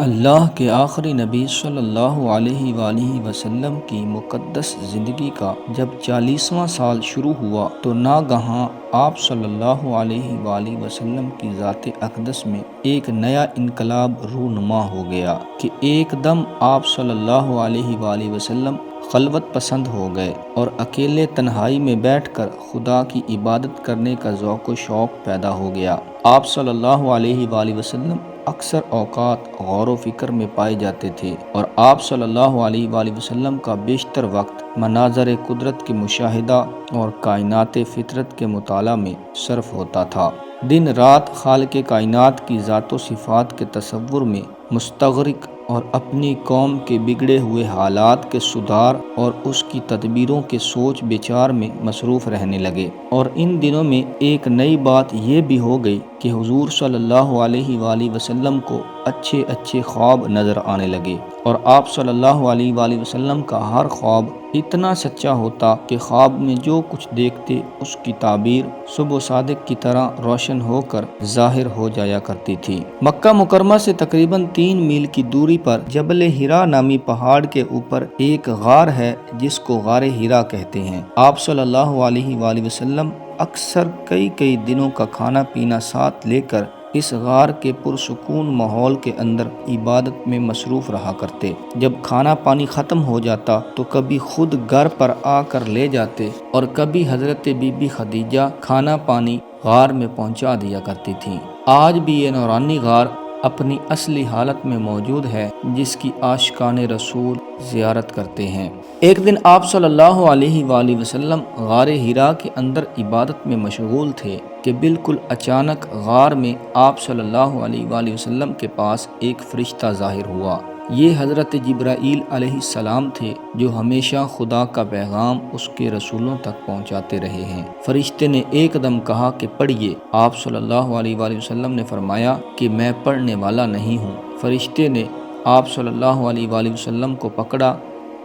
اللہ کے آخری نبی صلی اللہ علیہ وآلہ وسلم کی مقدس زندگی کا جب 40واں سال شروع ہوا تو ناگہاں آپ صلی اللہ علیہ وآلہ وسلم کی ذات اقدس میں ایک نیا انقلاب رونما ہو گیا کہ ایک دم آپ صلی اللہ علیہ وآلہ وسلم خلوت پسند ہو گئے اور اکیلے تنہائی میں بیٹھ کر خدا کی عبادت کرنے کا ذوق و شوق پیدا ہو گیا۔ آپ صلی اللہ علیہ وآلہ وسلم اکثر اوقات غور و فکر میں پائے جاتے تھے اور آپ صلی اللہ علیہ وآلہ وسلم کا بیشتر وقت مناظر قدرت کے مشاہدہ اور کائنات فطرت کے مطالعہ میں صرف ہوتا تھا۔ دن رات خالق کائنات کی ذات و صفات کے تصور میں مستغرق اور اپنی قوم کے بگڑے ہوئے حالات کے سدھار اور اس کی تدبیروں کے سوچ بچار میں مصروف رہنے لگے۔ اور ان دنوں میں ایک نئی بات یہ بھی ہو گئی کہ حضور صلی اللہ علیہ وآلہ وسلم کو اچھے اچھے خواب نظر آنے لگے اور آپ صلی اللہ علیہ وآلہ وسلم کا ہر خواب اتنا سچا ہوتا کہ خواب میں جو کچھ دیکھتے اس کی تعبیر صبح صادق کی طرح روشن ہو کر ظاہر ہو جایا کرتی تھی۔ مکہ مکرمہ سے تقریباً 3 میل کی دوری پر جبل حرا نامی پہاڑ کے اوپر ایک غار ہے جس کو غار حرا کہتے ہیں۔ آپ صلی اللہ علیہ وآلہ وسلم اکثر کئی دنوں کا کھانا پینا ساتھ لے کر اس غار کے پرسکون ماحول کے اندر عبادت میں مصروف رہا کرتے۔ جب کھانا پانی ختم ہو جاتا تو کبھی خود گھر پر آ کر لے جاتے اور کبھی حضرت بی بی خدیجہ کھانا پانی غار میں پہنچا دیا کرتی تھیں۔ آج بھی یہ نورانی غار اپنی اصلی حالت میں موجود ہے جس کی عاشقان رسول زیارت کرتے ہیں۔ ایک دن آپ صلی اللہ علیہ وآلہ وسلم غار حرا کے اندر عبادت میں مشغول تھے کہ بالکل اچانک غار میں آپ صلی اللہ علیہ وآلہ وسلم کے پاس ایک فرشتہ ظاہر ہوا۔ یہ حضرت جبرائیل علیہ السلام تھے جو ہمیشہ خدا کا پیغام اس کے رسولوں تک پہنچاتے رہے ہیں۔ فرشتے نے ایک دم کہا کہ پڑھیے۔ آپ صلی اللہ علیہ وآلہ وسلم نے فرمایا کہ میں پڑھنے والا نہیں ہوں۔ فرشتے نے آپ صلی اللہ علیہ وآلہ وسلم کو پکڑا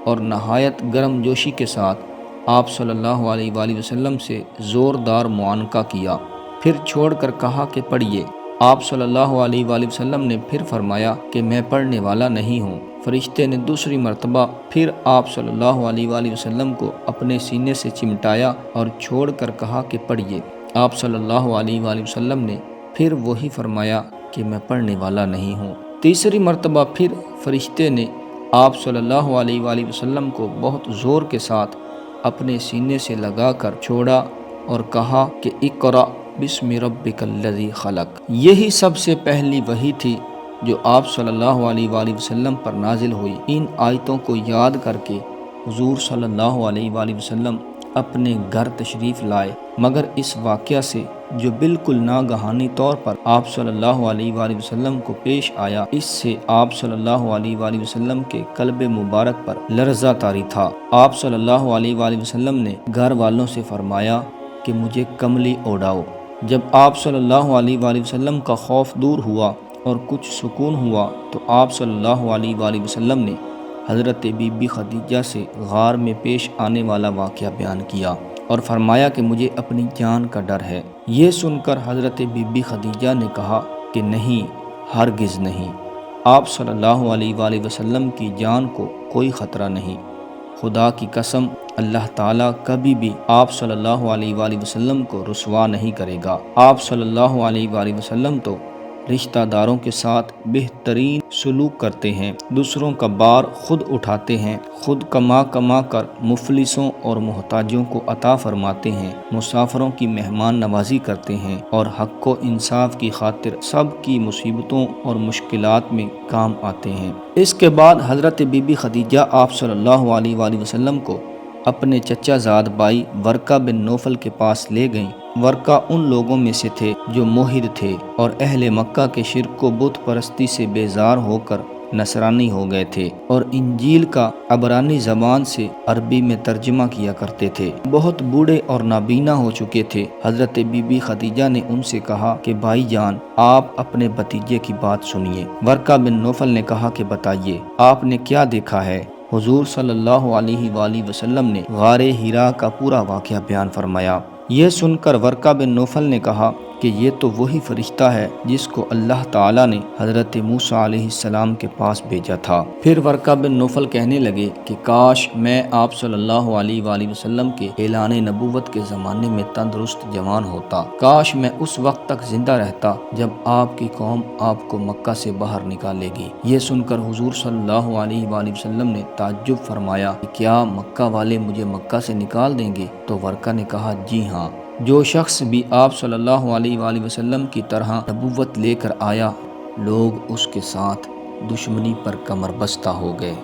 اور نہایت گرم جوشی کے ساتھ آپ صلی اللہ علیہ وآلہ وسلم سے زوردار معانقہ کیا، پھر چھوڑ کر کہا کہ پڑھیے۔ آپ صلی اللہ علیہ وآلہ وسلم نے پھر فرمایا کہ میں پڑھنے والا نہیں ہوں۔ فرشتے نے دوسری مرتبہ پھر آپ صلی اللہ علیہ وآلہ وسلم کو اپنے سینے سے چمٹایا اور چھوڑ کر کہا کہ پڑھیے۔ آپ صلی اللہ علیہ وآلہ وسلم نے پھر وہی فرمایا کہ میں پڑھنے والا نہیں ہوں۔ تیسری مرتبہ پھر فرشتے نے آپ صلی اللہ علیہ وآلہ وسلم کو بہت زور کے ساتھ اپنے سینے سے لگا کر چھوڑا اور کہا کہ اقرأ بسم ربک الذی خلق۔ یہی سب سے پہلی وحی تھی جو آپ صلی اللہ علیہ وآلہ وسلم پر نازل ہوئی۔ ان آیتوں کو یاد کر کے حضور صلی اللہ علیہ وآلہ وسلم اپنے گھر تشریف لائے، مگر اس واقعہ سے جو بالکل ناگہانی طور پر آپ صلی اللہ علیہ وآلہ وسلم کو پیش آیا، اس سے آپ صلی اللہ علیہ وآلہ وسلم کے قلب مبارک پر لرزہ طاری تھا۔ آپ صلی اللہ علیہ وآلہ وسلم نے گھر والوں سے فرمایا کہ مجھے کملی اوڑھاؤ۔ جب آپ صلی اللہ علیہ وآلہ وسلم کا خوف دور ہوا اور کچھ سکون ہوا تو آپ صلی اللہ علیہ وآلہ وسلم نے حضرت بی بی خدیجہ سے غار میں پیش آنے والا واقعہ بیان کیا اور فرمایا کہ مجھے اپنی جان کا ڈر ہے۔ یہ سن کر حضرت بی بی خدیجہ نے کہا کہ نہیں، ہرگز نہیں، آپ صلی اللہ علیہ وآلہ وسلم کی جان کو کوئی خطرہ نہیں۔ خدا کی قسم، اللہ تعالیٰ کبھی بھی آپ صلی اللہ علیہ وآلہ وسلم کو رسوا نہیں کرے گا۔ آپ صلی اللہ علیہ وآلہ وسلم تو رشتہ داروں کے ساتھ بہترین سلوک کرتے ہیں، دوسروں کا بار خود اٹھاتے ہیں، خود کما کر مفلسوں اور محتاجوں کو عطا فرماتے ہیں، مسافروں کی مہمان نوازی کرتے ہیں اور حق و انصاف کی خاطر سب کی مصیبتوں اور مشکلات میں کام آتے ہیں۔ اس کے بعد حضرت بی بی خدیجہ آپ صلی اللہ علیہ وآلہ وسلم کو اپنے چچا زاد بھائی ورقہ بن نوفل کے پاس لے گئیں۔ ورقہ ان لوگوں میں سے تھے جو موحد تھے اور اہل مکہ کے شرک و بت پرستی سے بیزار ہو کر نصرانی ہو گئے تھے اور انجیل کا عبرانی زبان سے عربی میں ترجمہ کیا کرتے تھے۔ بہت بوڑھے اور نابینا ہو چکے تھے۔ حضرت بی بی خدیجہ نے ان سے کہا کہ بھائی جان، آپ اپنے بھتیجے کی بات سنیے۔ ورقہ بن نوفل نے کہا کہ بتائیے، آپ نے کیا دیکھا ہے؟ حضور صلی اللہ علیہ وآلہ وسلم نے غار حرا کا پورا واقعہ بیان فرمایا۔ یہ سن کر ورقہ بن نوفل نے کہا کہ کہ یہ تو وہی فرشتہ ہے جس کو اللہ تعالیٰ نے حضرت موسیٰ علیہ السلام کے پاس بھیجا تھا۔ پھر ورقہ بن نوفل کہنے لگے کہ کاش میں آپ صلی اللہ علیہ وآلہ وسلم کے اعلان نبوت کے زمانے میں تندرست جوان ہوتا، کاش میں اس وقت تک زندہ رہتا جب آپ کی قوم آپ کو مکہ سے باہر نکالے گی۔ یہ سن کر حضور صلی اللہ علیہ وآلہ وسلم نے تعجب فرمایا کہ کیا مکہ والے مجھے مکہ سے نکال دیں گے؟ تو ورقہ نے کہا جی ہاں، جو شخص بھی آپ صلی اللہ علیہ وآلہ وسلم کی طرح نبوت لے کر آیا، لوگ اس کے ساتھ دشمنی پر کمر بستہ ہو گئے۔